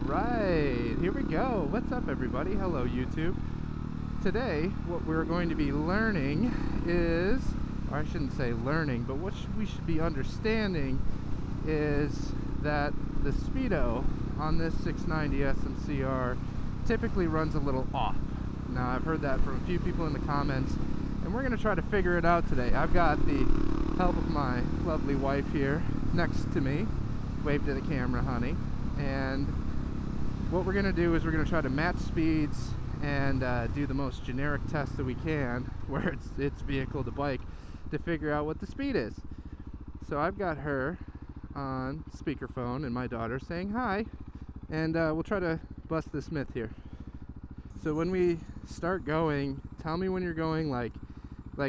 Alright, here we go. What's up, everybody? Hello, YouTube. Today, what we're going to be learning is, or I shouldn't say learning, but what we should be understanding is that the speedo on this 690 SMC R typically runs a little off. Now, I've heard that from a few people in the comments, and we're going to try to figure it out today. I've got the help of my lovely wife here next to me. Wave to the camera, honey. And what we're going to do is we're going to try to match speeds and do the most generic test that we can, where it's vehicle to bike, to figure out what the speed is. So I've got her on speakerphone and my daughter saying hi, and we'll try to bust this myth here. So when we start going, tell me when you're going like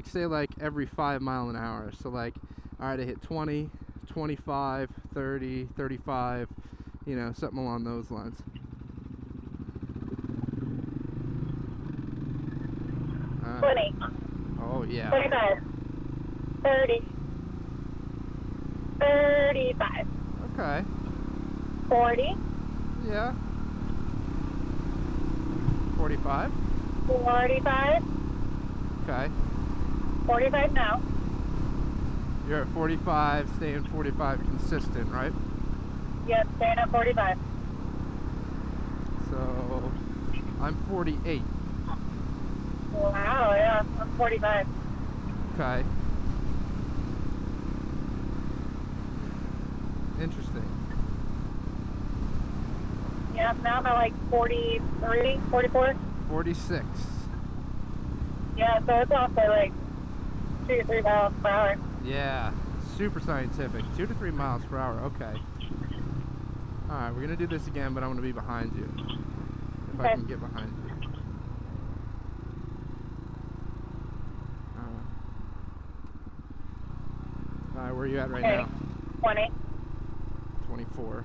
say like every 5 miles an hour. So like, all right, I hit 20, 25, 30, 35, you know, something along those lines. 20. Oh, yeah. 25. 30. 35. Okay. 40. Yeah. 45. 45. Okay. 45 now. You're at 45, staying 45 consistent, right? Yep, staying at 45. So, I'm 48. Wow, yeah, I'm 45. Okay. Interesting. Yeah, now I'm at like 43, 44. 46. Yeah, so it's off by like 2 to 3 miles per hour. Yeah, super scientific. 2 to 3 miles per hour, okay. Alright, we're going to do this again, but I'm going to be behind you. If Okay. I can get behind you. Alright, where are you at right now? 20. 24.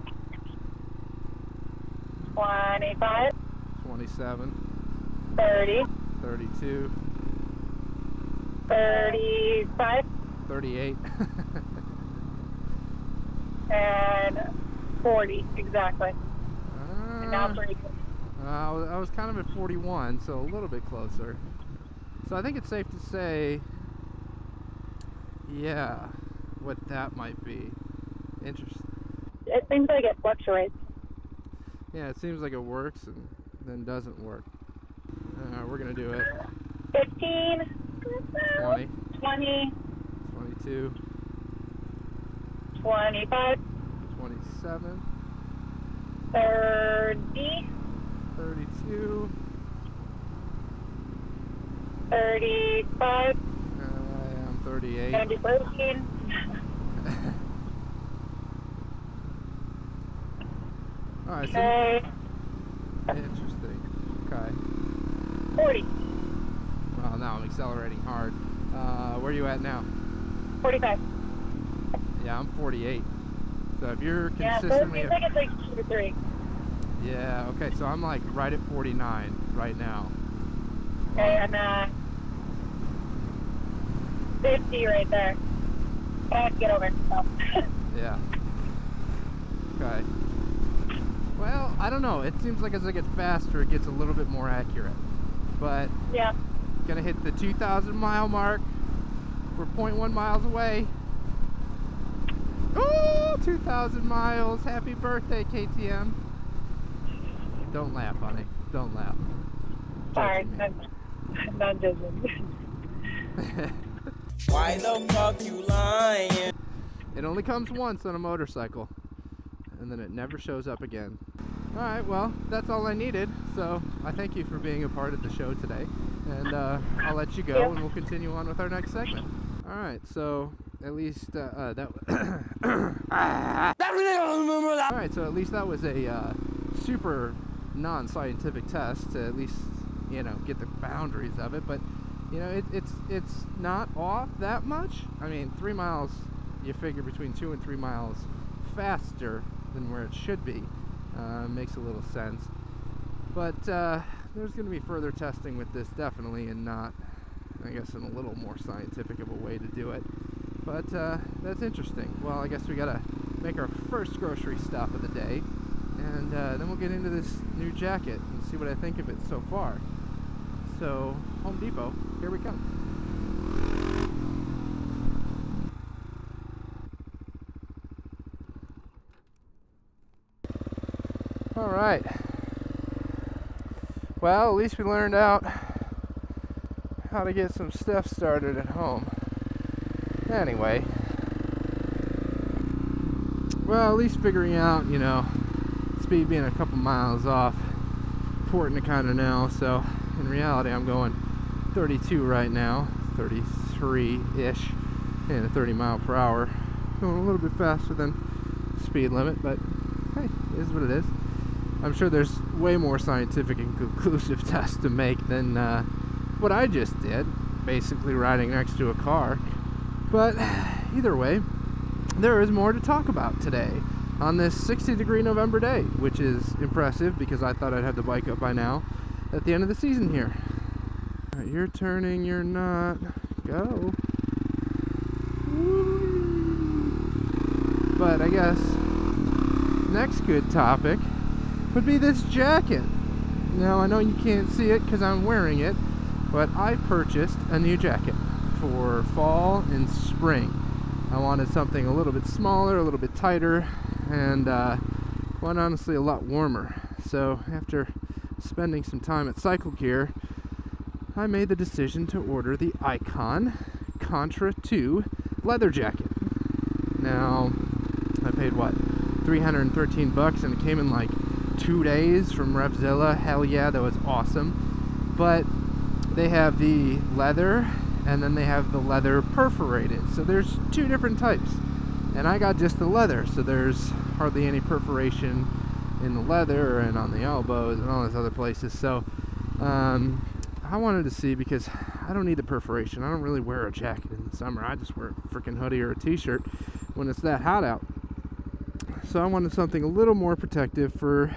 25. 27. 30. 32. 35. 38. And 40, exactly. And now 32. I was kind of at 41, so a little bit closer. So I think it's safe to say, yeah, what that might be. Interesting. It seems like it fluctuates. Yeah, it seems like it works and then doesn't work. We're going to do it. 15. 20. 20. 22. 25. 27. 30. 32. 35. I'm 38. 13. Alright, so Okay. interesting. Okay. 40. Well, now I'm accelerating hard. Where are you at now? 45. Yeah, I'm 48. So if you're Yeah, so it consistently... seems like it's like 2 to 3. Yeah, okay, so I'm like right at 49 right now. Okay, I'm at 50 right there. I have to get over. So. Yeah. Okay. Well, I don't know. It seems like as I get faster, it gets a little bit more accurate. But Yeah. gonna hit the 2,000 mile mark. We're 0.1 miles away. Oh, 2,000 miles. Happy birthday, KTM. Don't laugh, honey. Don't laugh. Sorry, Judging me. I'm not judging. Why the fuck you lying? It only comes once on a motorcycle, and then it never shows up again. Alright, well, that's all I needed, so I thank you for being a part of the show today, and I'll let you go, and we'll continue on with our next segment. Alright, so at least Alright, so at least that was a super non-scientific test to at least, you know, get the boundaries of it, but you know, it's not off that much. I mean, 3 miles, you figure between 2 and 3 miles faster than where it should be. Makes a little sense. But there's going to be further testing with this, definitely, and not, I guess, in a little more scientific of a way to do it. But that's interesting. Well, I guess we got to make our first grocery stop of the day. and then we'll get into this new jacket and see what I think of it so far. So, Home Depot, here we come. Alright. Well, at least we learned out how to get some stuff started at home. Anyway. Well, at least figuring out, you know, speed being a couple miles off, important to kind of know. So, in reality, I'm going 32 right now, 33-ish, and a 30 mile per hour. Going a little bit faster than speed limit, but hey, it is what it is. I'm sure there's way more scientific and conclusive tests to make than what I just did, basically riding next to a car. But either way, there is more to talk about today on this 60-degree November day, which is impressive because I thought I'd have the bike up by now at the end of the season here. All right, you're turning, you're not. Go. Woo. But I guess next good topic would be this jacket. Now, I know you can't see it because I'm wearing it, but I purchased a new jacket for fall and spring. I wanted something a little bit smaller, a little bit tighter, and quite honestly a lot warmer. So after spending some time at Cycle Gear, I made the decision to order the Icon Contra 2 leather jacket. Now, I paid what, 313 bucks, and it came in like 2 days from Revzilla. Hell yeah, that was awesome. But they have the leather, and then they have the leather perforated. So there's two different types, and I got just the leather, so there's hardly any perforation in the leather and on the elbows and all those other places. So I wanted to see, because I don't need the perforation. I don't really wear a jacket in the summer. I just wear a freaking hoodie or a t-shirt when it's that hot out. So I wanted something a little more protective for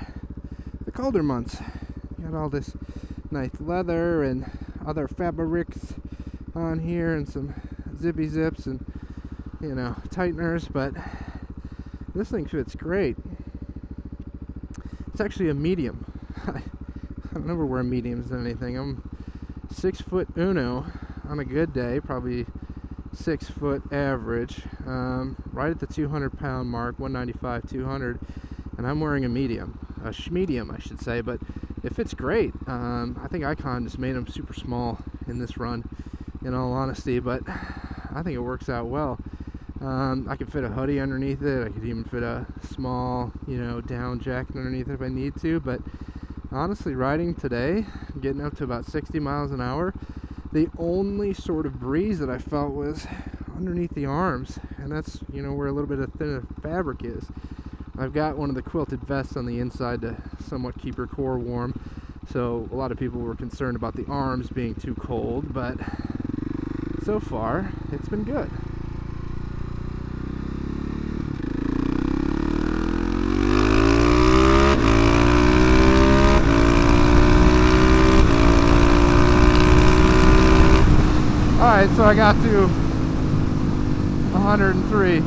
the colder months. You got all this nice leather and other fabrics on here, and some zippy zips and, you know, tighteners, but this thing fits great. It's actually a medium. I never wear mediums than anything. I'm 6'1" on a good day, probably 6 foot average, right at the 200-pound mark, 195, 200, and I'm wearing a medium, a schmedium, I should say, but it fits great. I think Icon just made them super small in this run, in all honesty, but I think it works out well. I could fit a hoodie underneath it. I could even fit a small, you know, down jacket underneath it if I need to, but honestly, riding today, getting up to about 60 miles an hour, the only sort of breeze that I felt was underneath the arms, and that's, you know, where a little bit of thinner fabric is. I've got one of the quilted vests on the inside to somewhat keep your core warm, so a lot of people were concerned about the arms being too cold, but so far it's been good. Alright, so I got to 103,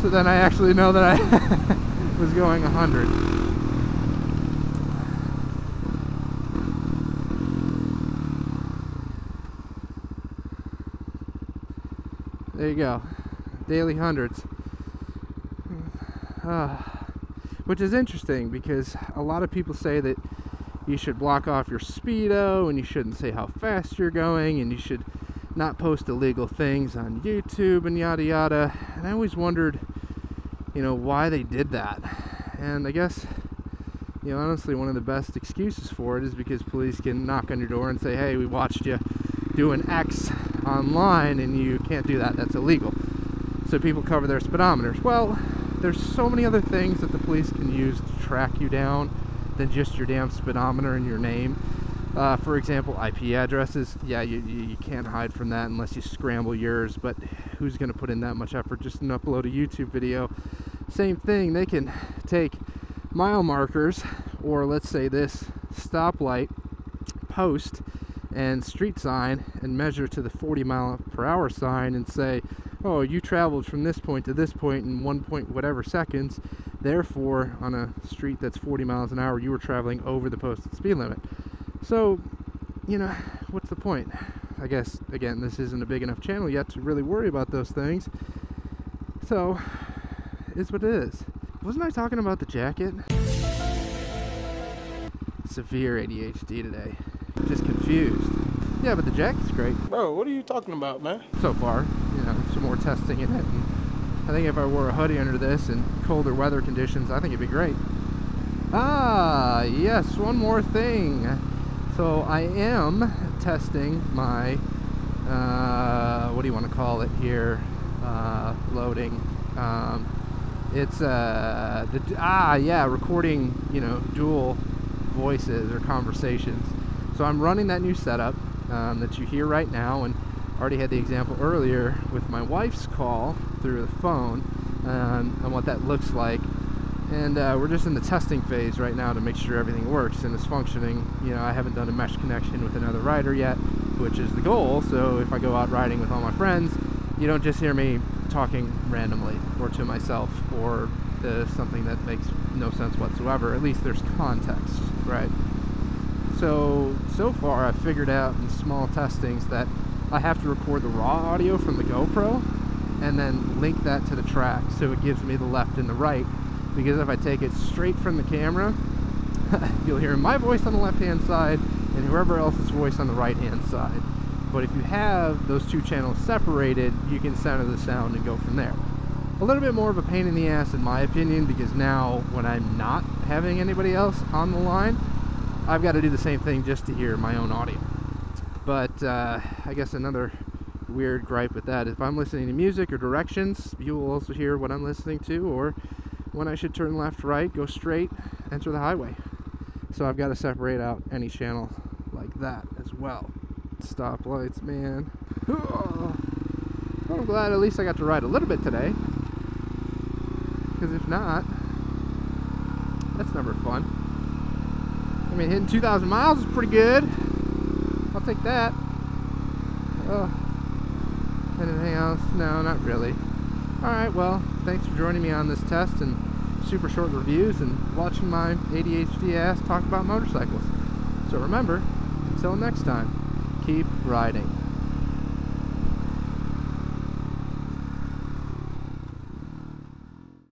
so then I actually know that I was going 100. There you go, daily hundreds. Which is interesting, because a lot of people say that you should block off your speedo, and you shouldn't say how fast you're going, and you should not post illegal things on YouTube and yada yada. And I always wondered, you know, why they did that. And I guess, you know, honestly, one of the best excuses for it is because police can knock on your door and say, hey, we watched you doing X online, and you can't do that, that's illegal. So people cover their speedometers. Well, there's so many other things that the police can use to track you down than just your damn speedometer and your name. For example, IP addresses. Yeah, you can't hide from that unless you scramble yours, but who's going to put in that much effort just to upload a YouTube video? Same thing, they can take mile markers, or let's say this stoplight post and street sign, and measure to the 40-mile-per-hour sign and say, oh, you traveled from this point to this point in 1 point whatever seconds, Therefore, on a street that's 40 miles an hour, you were traveling over the posted speed limit. So, you know, what's the point? I guess, again, this isn't a big enough channel yet to really worry about those things. So, it's what it is. Wasn't I talking about the jacket? Severe ADHD today. Just confused. Yeah, but the jacket's great. Bro, what are you talking about, man? So far, you know, some more testing in it. And I think if I wore a hoodie under this in colder weather conditions, I think it'd be great. Ah, yes, one more thing. So I am testing my, what do you want to call it here? Loading. It's, recording, you know, dual voices or conversations. So I'm running that new setup that you hear right now, and already had the example earlier with my wife's call through the phone and what that looks like. And we're just in the testing phase right now to make sure everything works and is functioning. You know, I haven't done a mesh connection with another rider yet, which is the goal. So if I go out riding with all my friends, you don't just hear me talking randomly or to myself or something that makes no sense whatsoever. At least there's context, right? So far I've figured out in small testings that I have to record the raw audio from the GoPro and then link that to the track so it gives me the left and the right, because if I take it straight from the camera, you'll hear my voice on the left hand side and whoever else's voice on the right hand side. But if you have those two channels separated, you can center the sound and go from there. A little bit more of a pain in the ass in my opinion, because now when I'm not having anybody else on the line, I've got to do the same thing just to hear my own audio. But I guess another weird gripe with that is if I'm listening to music or directions, you will also hear what I'm listening to, or when I should turn left, right, go straight, enter the highway. So I've got to separate out any channel like that as well. Stoplights, man. Oh, I'm glad at least I got to ride a little bit today, because if not, that's never fun. I mean, hitting 2,000 miles is pretty good. I'll take that. Oh, anything else? No, not really. Alright, well, thanks for joining me on this test and super short reviews and watching my ADHD ass talk about motorcycles. So remember, until next time, keep riding.